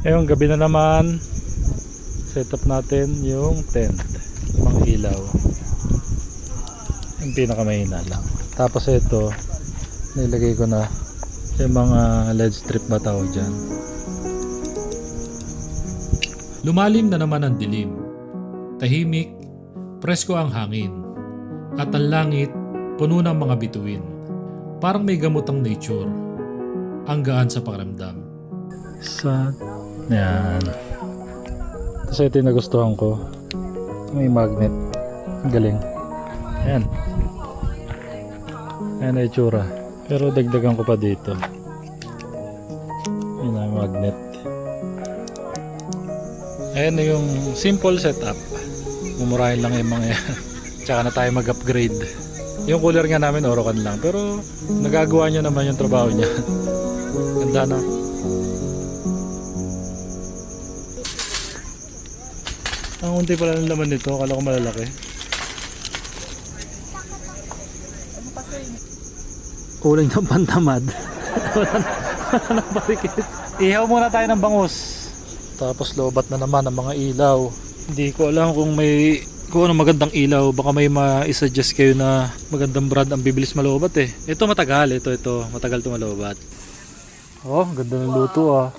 Ngayon gabi na naman, set up natin yung tent, mga ilaw, yung pinakamahina lang. Tapos ito nilagay ko na yung mga LED strip ba tawag dyan. Lumalim na naman ang dilim. Tahimik, presko ang hangin. At ang langit, puno ng mga bituin. Parang may gamotang nature. Ang gaan sa pakiramdam. Yan. Tapos ito yung nagustuhan ko. May magnet. Ang galing. Ayan. Ayan na itsura. Pero dagdagan ko pa dito. Ayan na magnet. Ayan na yung simple setup. Mumurahin lang yung mga yan. Tsaka na tayo mag-upgrade. Yung cooler nga namin Orocan lang. Pero nagagawa niya naman yung trabaho niya. Ganda na. Ang unti pala ng laman nito. Akala ko malalaki. Kulang ng pantamad. Wala nang parikit. Ihaw muna tayo ng bangus. Tapos lobat na naman ang mga ilaw. Hindi ko alam kung ano magandang ilaw. Baka may ma-suggest kayo na magandang brand ang bibilis malobat eh. Ito matagal. Ito matagal ito malobat. Oh, ganda ng luto ah.